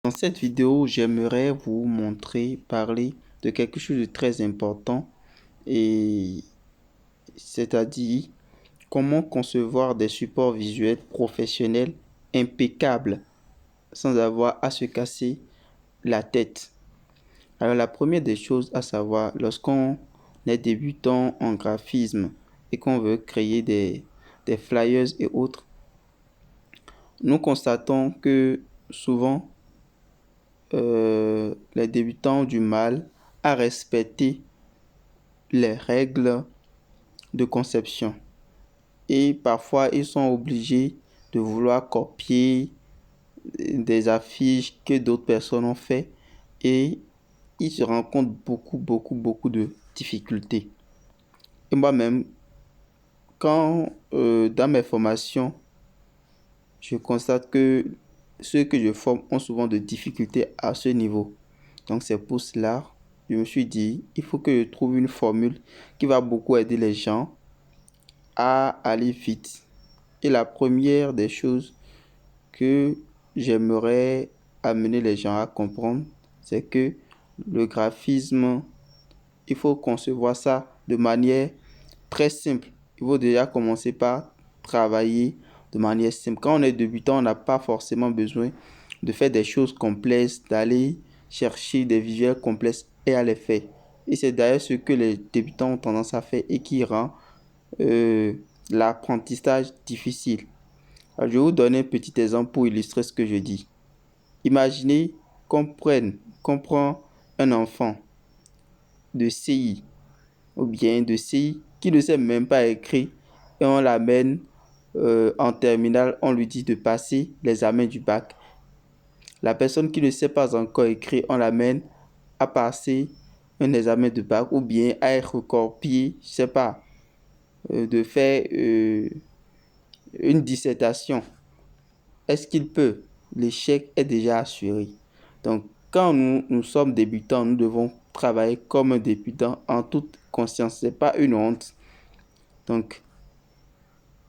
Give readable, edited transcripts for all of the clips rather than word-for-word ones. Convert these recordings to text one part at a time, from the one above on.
Dans cette vidéo, j'aimerais vous parler de quelque chose de très important, et c'est-à-dire comment concevoir des supports visuels professionnels impeccables sans avoir à se casser la tête. Alors la première des choses à savoir, lorsqu'on est débutant en graphisme et qu'on veut créer des flyers et autres, nous constatons que souvent les débutants ont du mal à respecter les règles de conception. Et parfois, ils sont obligés de vouloir copier des affiches que d'autres personnes ont fait, et ils se rencontrent beaucoup de difficultés. Et moi-même, quand dans mes formations, je constate que ceux que je forme ont souvent de difficultés à ce niveau. Donc c'est pour cela que je me suis dit, il faut que je trouve une formule qui va beaucoup aider les gens à aller vite. Et la première des choses que j'aimerais amener les gens à comprendre, c'est que le graphisme, il faut concevoir ça de manière très simple. Il faut déjà commencer par travailler de manière simple. Quand on est débutant, on n'a pas forcément besoin de faire des choses complexes, d'aller chercher des visuels complexes et à les faire. Et c'est d'ailleurs ce que les débutants ont tendance à faire et qui rend l'apprentissage difficile. Alors, je vais vous donner un petit exemple pour illustrer ce que je dis. Imaginez qu'on prend un enfant de CI ou bien de CI qui ne sait même pas écrire, et on l'amène en terminale, on lui dit de passer l'examen du bac. La personne qui ne sait pas encore écrire, on l'amène à passer un examen de bac ou bien à être recopié, je sais pas, de faire une dissertation. Est-ce qu'il peut? L'échec est déjà assuré. Donc, quand nous sommes débutants, nous devons travailler comme un débutant en toute conscience. Ce n'est pas une honte. Donc,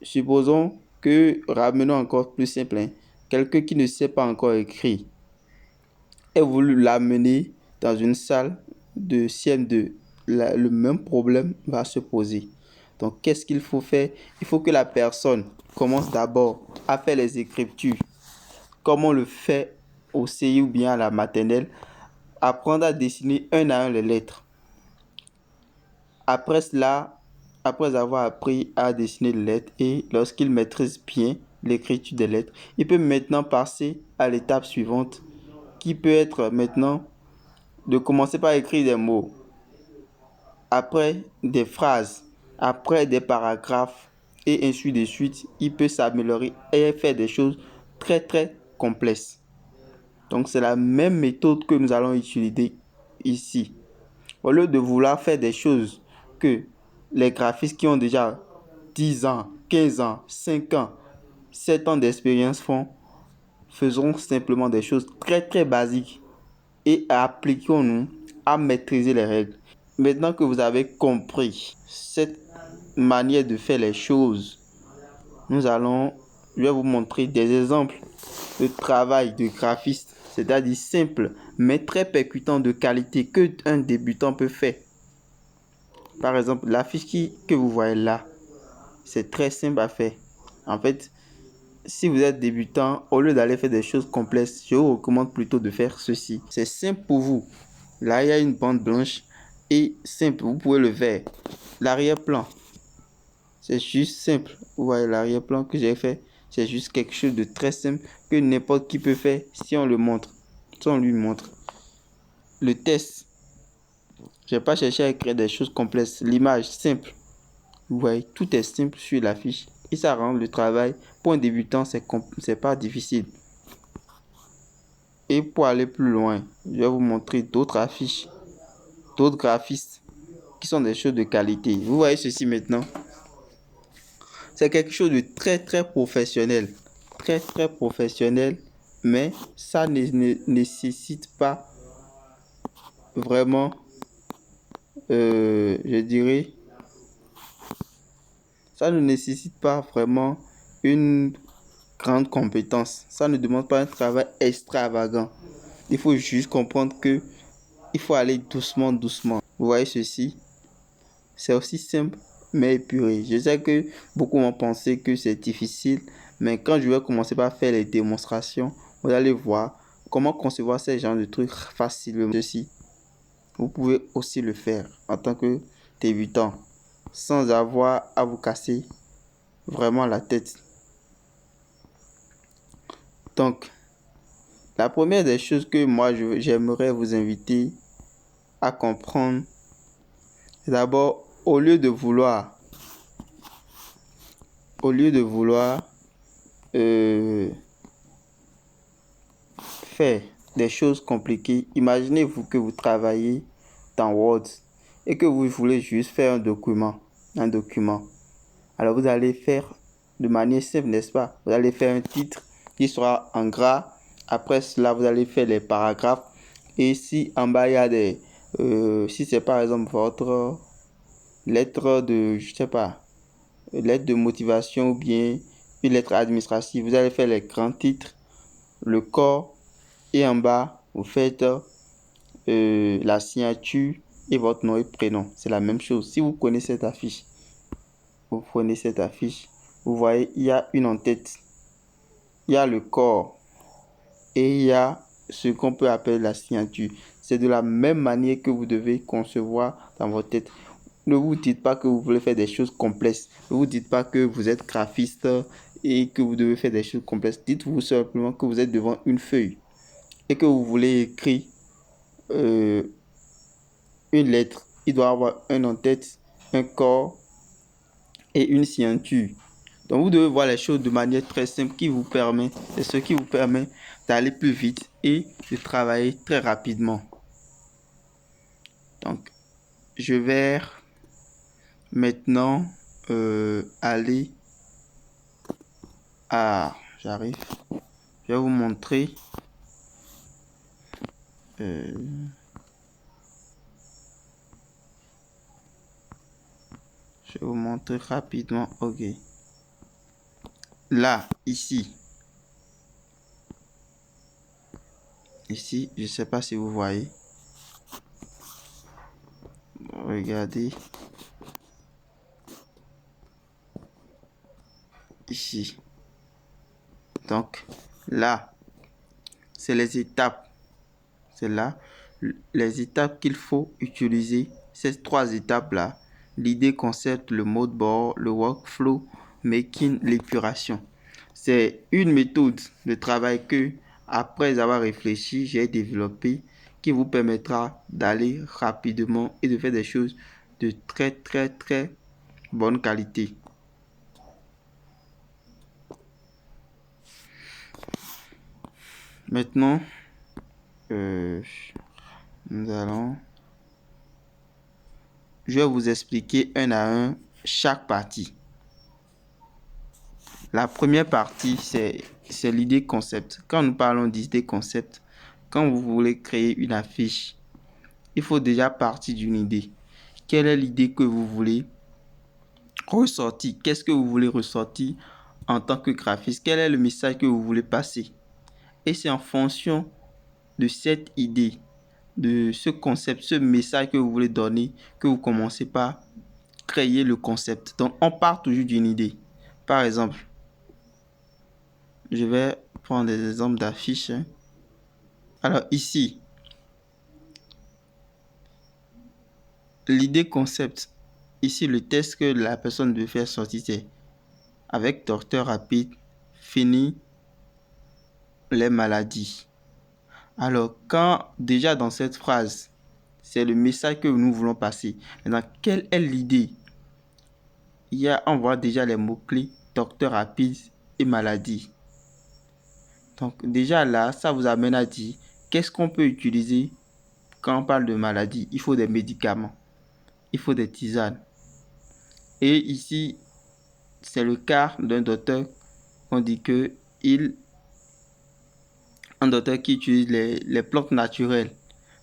supposons que, ramenons encore plus simple, quelqu'un qui ne sait pas encore écrire et voulu l'amener dans une salle de CM2, le même problème va se poser. Donc, qu'est-ce qu'il faut faire? Il faut que la personne commence d'abord à faire les écritures, comme on le fait au CI ou bien à la maternelle, apprendre à dessiner un à un les lettres. Après cela, après avoir appris à dessiner les lettres et lorsqu'il maîtrise bien l'écriture des lettres, il peut maintenant passer à l'étape suivante, qui peut être maintenant de commencer par écrire des mots, après des phrases, après des paragraphes et ainsi de suite. Il peut s'améliorer et faire des choses très complexes. Donc c'est la même méthode que nous allons utiliser ici. Au lieu de vouloir faire des choses que les graphistes qui ont déjà 10 ans, 15 ans, 5 ans, 7 ans d'expérience font, faisons simplement des choses très basiques et appliquons-nous à maîtriser les règles. Maintenant que vous avez compris cette manière de faire les choses, je vais vous montrer des exemples de travail de graphiste, c'est-à-dire simple, mais très percutant, de qualité, que un débutant peut faire. Par exemple, l'affiche que vous voyez là, c'est très simple à faire. En fait, si vous êtes débutant, au lieu d'aller faire des choses complexes, je vous recommande plutôt de faire ceci. C'est simple pour vous. Là, il y a une bande blanche et simple, vous pouvez le faire. L'arrière-plan, c'est juste simple. Vous voyez l'arrière-plan que j'ai fait, c'est juste quelque chose de très simple que n'importe qui peut faire si on le montre, si on lui montre. Le test, je n'ai pas cherché à écrire des choses complexes. L'image, simple. Vous voyez, tout est simple sur l'affiche et ça rend le travail pour un débutant, c'est pas difficile. Et pour aller plus loin, je vais vous montrer d'autres affiches, d'autres graphistes qui sont des choses de qualité. Vous voyez ceci maintenant. C'est quelque chose de très professionnel. Très professionnel, mais ça ne nécessite pas vraiment, je dirais, ça ne nécessite pas vraiment une grande compétence. Ça ne demande pas un travail extravagant. Il faut juste comprendre que il faut aller doucement, doucement. Vous voyez ceci? C'est aussi simple, mais épuré. Je sais que beaucoup vont penser que c'est difficile, mais quand je vais commencer par faire les démonstrations, vous allez voir comment concevoir ces genres de trucs facilement. Ceci, vous pouvez aussi le faire en tant que débutant, sans avoir à vous casser vraiment la tête. Donc, la première des choses que moi j'aimerais vous inviter à comprendre, c'est d'abord, au lieu de vouloir faire des choses compliquées, imaginez-vous que vous travaillez dans Word et que vous voulez juste faire un document. Alors vous allez faire de manière simple, n'est-ce pas? Vous allez faire un titre qui sera en gras. Après cela, vous allez faire les paragraphes. Et si en bas, il y a des... si c'est par exemple votre lettre de, je sais pas, lettre de motivation ou bien une lettre administrative, vous allez faire les grands titres, le corps, et en bas, vous faites la signature et votre nom et prénom. C'est la même chose. Si vous connaissez cette affiche, vous prenez cette affiche, vous voyez, il y a une en-tête, il y a le corps et il y a ce qu'on peut appeler la signature. C'est de la même manière que vous devez concevoir dans votre tête. Ne vous dites pas que vous voulez faire des choses complexes. Ne vous dites pas que vous êtes graphiste et que vous devez faire des choses complexes. Dites-vous simplement que vous êtes devant une feuille et que vous voulez écrire une lettre. Il doit avoir un en-tête, un corps et une signature. Donc, vous devez voir les choses de manière très simple c'est ce qui vous permet d'aller plus vite et de travailler très rapidement. Donc, je vais maintenant aller à... J'arrive. Je vais vous montrer. Je vais vous montrer rapidement. Ok. Là, ici, je ne sais pas si vous voyez. Regardez. Ici. Donc, là, c'est les étapes. C'est là les étapes qu'il faut utiliser. Ces trois étapes-là. L'idée, concept, le mode bord, le workflow, making, l'épuration. C'est une méthode de travail que, après avoir réfléchi, j'ai développé qui vous permettra d'aller rapidement et de faire des choses de très, très, très bonne qualité. Maintenant, je vais vous expliquer un à un chaque partie. La première partie, c'est l'idée concept. Quand nous parlons d'idée concept, quand vous voulez créer une affiche, il faut déjà partir d'une idée. Quelle est l'idée que vous voulez ressortir? Qu'est-ce que vous voulez ressortir en tant que graphiste? Quel est le message que vous voulez passer? Et c'est en fonction de cette idée, de ce concept, ce message que vous voulez donner, que vous commencez par créer le concept. Donc, on part toujours d'une idée. Par exemple, je vais prendre des exemples d'affiches. Alors, ici, l'idée concept. Ici, le test que la personne devait faire sortir, c'est avec docteur rapide, fini les maladies. Alors, quand déjà dans cette phrase, c'est le message que nous voulons passer. Maintenant, quelle est l'idée? On voit déjà les mots-clés, docteur rapide et maladie. Donc, déjà là, ça vous amène à dire, qu'est-ce qu'on peut utiliser quand on parle de maladie? Il faut des médicaments, il faut des tisanes. Et ici, c'est le cas d'un docteur, on dit que un docteur qui utilise les plantes naturelles.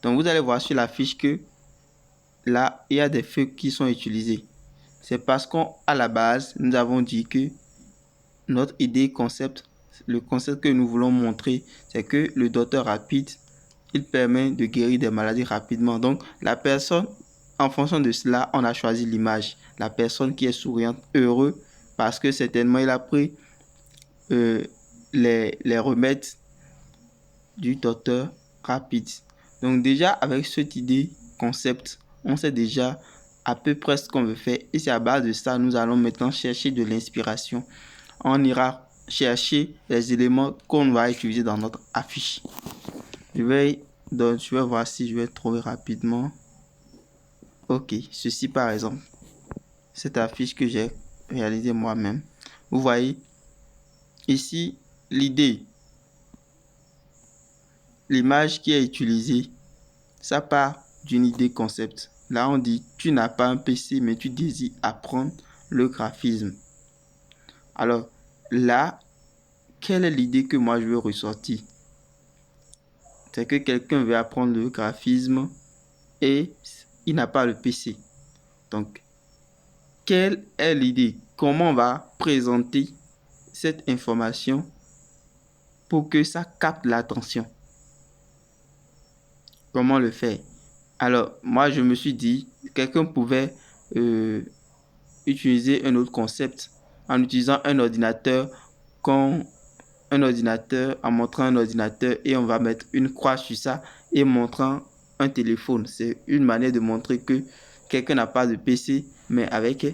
Donc, vous allez voir sur la fiche que là, il y a des feuilles qui sont utilisées. C'est parce qu'à la base, nous avons dit que notre idée concept, le concept que nous voulons montrer, c'est que le docteur rapide il permet de guérir des maladies rapidement. Donc, la personne, en fonction de cela, on a choisi l'image. La personne qui est souriante, heureux, parce que certainement, il a pris les remèdes du docteur rapide. Donc, déjà, avec cette idée, concept, on sait déjà à peu près ce qu'on veut faire. Et c'est à base de ça, nous allons maintenant chercher de l'inspiration. On ira chercher les éléments qu'on va utiliser dans notre affiche. Je vais voir si je vais trouver rapidement. Ok, ceci par exemple. Cette affiche que j'ai réalisée moi-même. Vous voyez, ici, l'idée, l'image qui est utilisée, ça part d'une idée concept. Là, on dit, tu n'as pas un PC, mais tu désires apprendre le graphisme. Alors, là, quelle est l'idée que moi je veux ressortir? C'est que quelqu'un veut apprendre le graphisme et il n'a pas le PC. Donc, quelle est l'idée? Comment on va présenter cette information pour que ça capte l'attention? Comment le faire? Alors, moi, je me suis dit, quelqu'un pouvait utiliser un autre concept en utilisant un ordinateur, en montrant un ordinateur et on va mettre une croix sur ça et montrant un téléphone. C'est une manière de montrer que quelqu'un n'a pas de PC, mais avec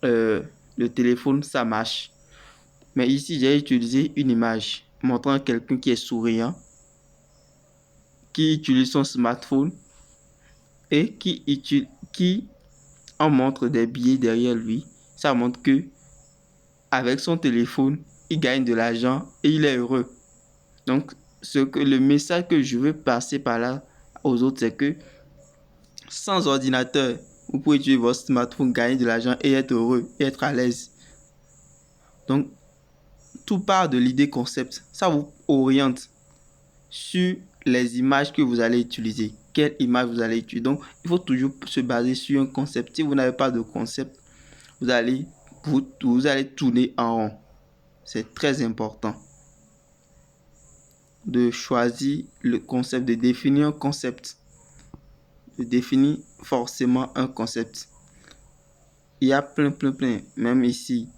le téléphone, ça marche. Mais ici, j'ai utilisé une image montrant quelqu'un qui est souriant, qui utilise son smartphone et qui en montre des billets derrière lui. Ça montre que avec son téléphone, il gagne de l'argent et il est heureux. Donc, le message que je veux passer par là aux autres, c'est que sans ordinateur, vous pouvez utiliser votre smartphone, gagner de l'argent et être heureux et être à l'aise. Donc, tout part de l'idée concept. Ça vous oriente sur les images que vous allez utiliser. Quelle image vous allez utiliser. Donc, il faut toujours se baser sur un concept. Si vous n'avez pas de concept, vous allez tourner en rond. C'est très important de choisir le concept, de définir un concept. De définir forcément un concept. Il y a plein, même ici.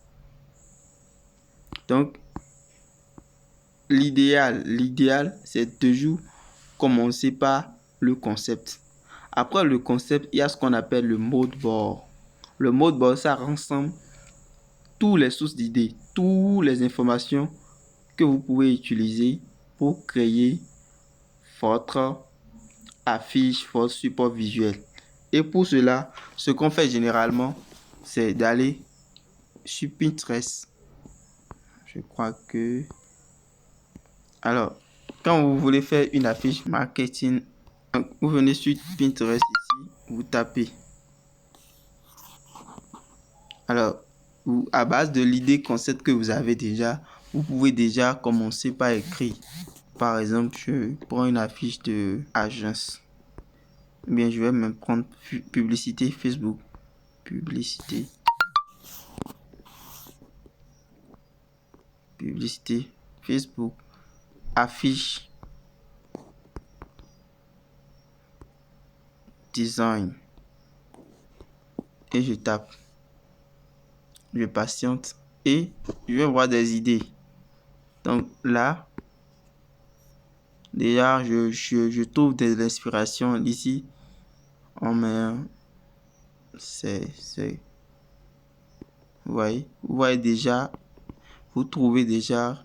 Donc, l'idéal, c'est toujours commencer par le concept. Après le concept, il y a ce qu'on appelle le mood board. Le mood board, ça rassemble toutes les sources d'idées, toutes les informations que vous pouvez utiliser pour créer votre affiche, votre support visuel. Et pour cela, ce qu'on fait généralement, c'est d'aller sur Pinterest. Je crois que... Alors, quand vous voulez faire une affiche marketing, vous venez sur Pinterest ici, vous tapez. Alors, à base de l'idée concept que vous avez déjà, vous pouvez déjà commencer par écrire. Par exemple, je prends une affiche de agence. Bien, je vais même prendre publicité Facebook. Publicité Facebook. Affiche. Design. Et je tape. Je patiente et je vais voir des idées. Donc là, déjà, je trouve de l'inspiration ici. On met... Vous voyez déjà, vous trouvez déjà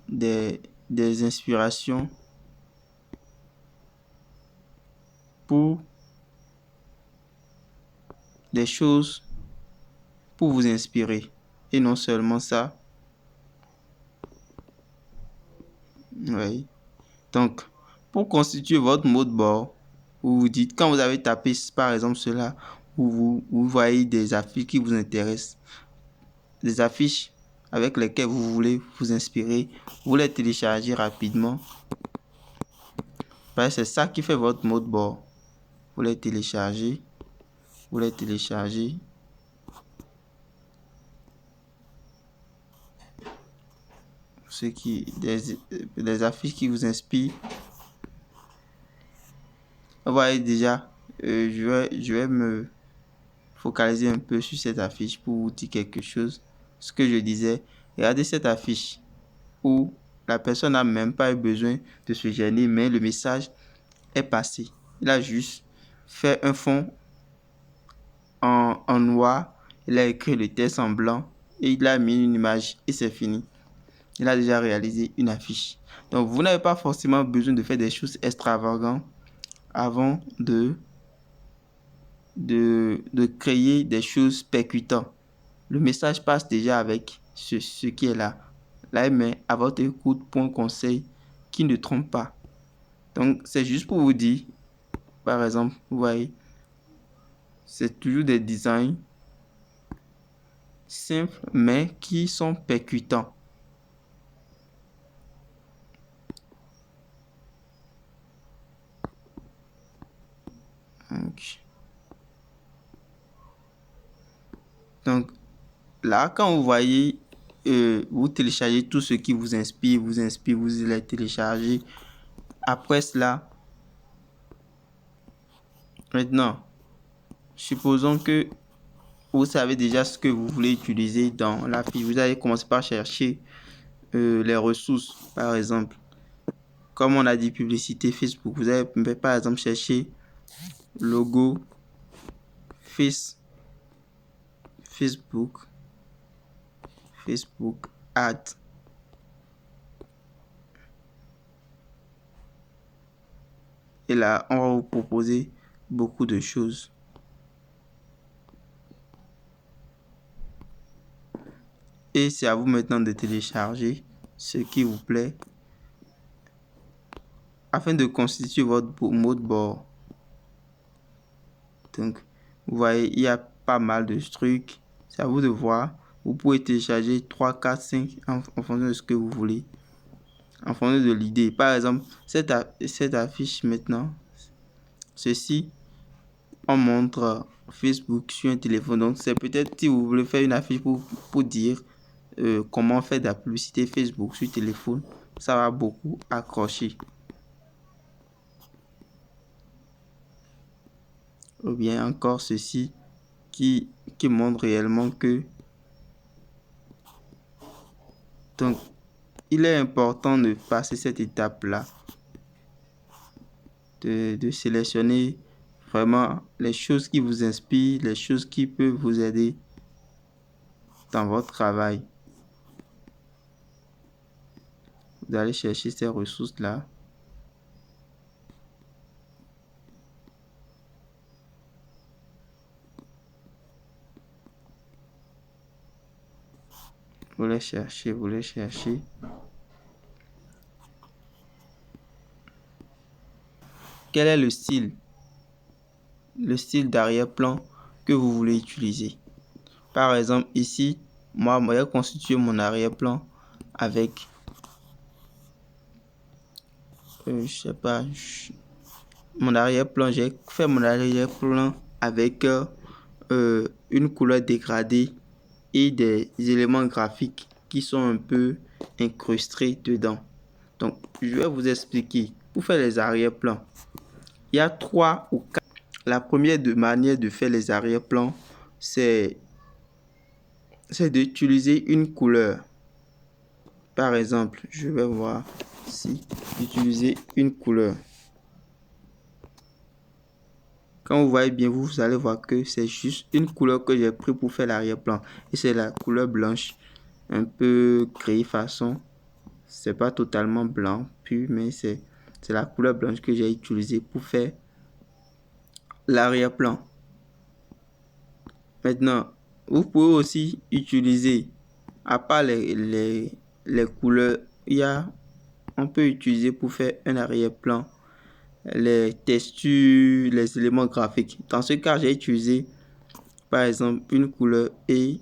des inspirations pour des choses pour vous inspirer. Et non seulement ça. Oui. Donc, pour constituer votre mot de bord, vous vous dites, quand vous avez tapé par exemple cela, vous voyez des affiches qui vous intéressent, des affiches avec lesquelles vous voulez vous inspirer, vous les téléchargez rapidement. C'est ça qui fait votre mot de bord. Vous les téléchargez. des affiches qui vous inspirent. Vous voyez déjà, je vais me focaliser un peu sur cette affiche pour vous dire quelque chose. Ce que je disais, regardez cette affiche où la personne n'a même pas eu besoin de se gêner, mais le message est passé. Il a juste fait un fond en noir, il a écrit le texte en blanc et il a mis une image et c'est fini. Il a déjà réalisé une affiche. Donc, vous n'avez pas forcément besoin de faire des choses extravagantes avant de créer des choses percutantes. Le message passe déjà avec ce qui est là. Là, mais à votre écoute pour un conseil qui ne trompe pas. Donc, c'est juste pour vous dire, par exemple, vous voyez, c'est toujours des designs simples, mais qui sont percutants. Donc, là, quand vous voyez, vous téléchargez tout ce qui vous inspire, vous allez télécharger. Après cela, maintenant, supposons que vous savez déjà ce que vous voulez utiliser dans la fiche. Vous allez commencer par chercher les ressources, par exemple. Comme on a dit, publicité Facebook. Vous allez par exemple chercher logo Facebook Ad. Et là, on va vous proposer beaucoup de choses. Et c'est à vous maintenant de télécharger ce qui vous plaît afin de constituer votre mot de bord. Donc, vous voyez, il y a pas mal de trucs. C'est à vous de voir. Vous pouvez télécharger 3, 4, 5 en fonction de ce que vous voulez. En fonction de l'idée. Par exemple, cette affiche maintenant, ceci, on montre Facebook sur un téléphone. Donc, c'est peut-être si vous voulez faire une affiche pour dire comment faire de la publicité Facebook sur téléphone, ça va beaucoup accrocher. Ou bien encore ceci qui montre réellement que donc il est important de passer cette étape là, de sélectionner vraiment les choses qui vous inspirent, les choses qui peuvent vous aider dans votre travail. Vous allez chercher ces ressources là. Vous les cherchez. Quel est le style d'arrière-plan que vous voulez utiliser? Par exemple, ici, moi, j'ai constitué mon arrière-plan avec, mon arrière-plan, j'ai fait mon arrière-plan avec une couleur dégradée et des éléments graphiques qui sont un peu incrustés dedans. Donc, je vais vous expliquer. Pour faire les arrière-plans, il y a 3 ou 4. La première manière de faire les arrière-plans, c'est d'utiliser une couleur. Par exemple, je vais voir ici, utiliser une couleur. Quand vous voyez bien, vous allez voir que c'est juste une couleur que j'ai pris pour faire l'arrière-plan. Et c'est la couleur blanche, un peu gris façon. C'est pas totalement blanc, pur, mais c'est la couleur blanche que j'ai utilisée pour faire l'arrière-plan. Maintenant, vous pouvez aussi utiliser, à part les couleurs, on peut utiliser pour faire un arrière-plan les textures, les éléments graphiques. Dans ce cas, j'ai utilisé par exemple une couleur et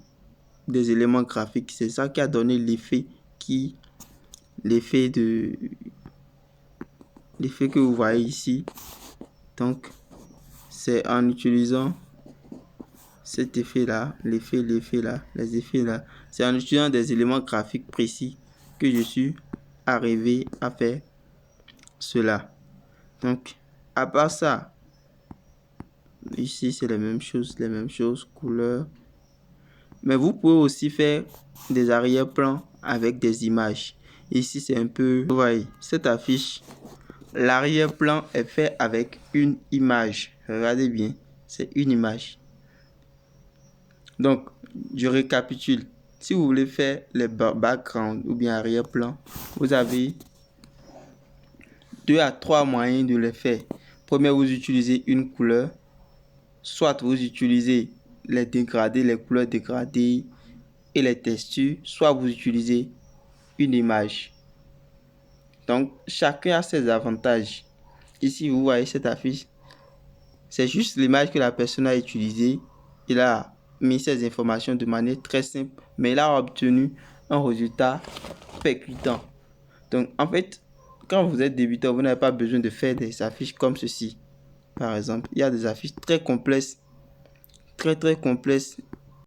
des éléments graphiques. C'est ça qui a donné l'effet que vous voyez ici. Donc, c'est en utilisant cet effet là, les effets là, c'est en utilisant des éléments graphiques précis que je suis arrivé à faire cela. Donc, à part ça, ici c'est les mêmes choses, couleurs. Mais vous pouvez aussi faire des arrière-plans avec des images. Ici c'est un peu, vous voyez, cette affiche, l'arrière-plan est fait avec une image. Regardez bien, c'est une image. Donc, je récapitule. Si vous voulez faire les background ou bien arrière-plan, vous avez 2 à 3 moyens de les faire. Premier, vous utilisez une couleur. Soit vous utilisez les dégradés, les couleurs dégradées et les textures. Soit vous utilisez une image. Donc, chacun a ses avantages. Ici, vous voyez cette affiche. C'est juste l'image que la personne a utilisée. Il a mis ces informations de manière très simple, mais il a obtenu un résultat percutant. Donc, en fait, quand vous êtes débutant, vous n'avez pas besoin de faire des affiches comme ceci. Par exemple, il y a des affiches très complexes, très complexes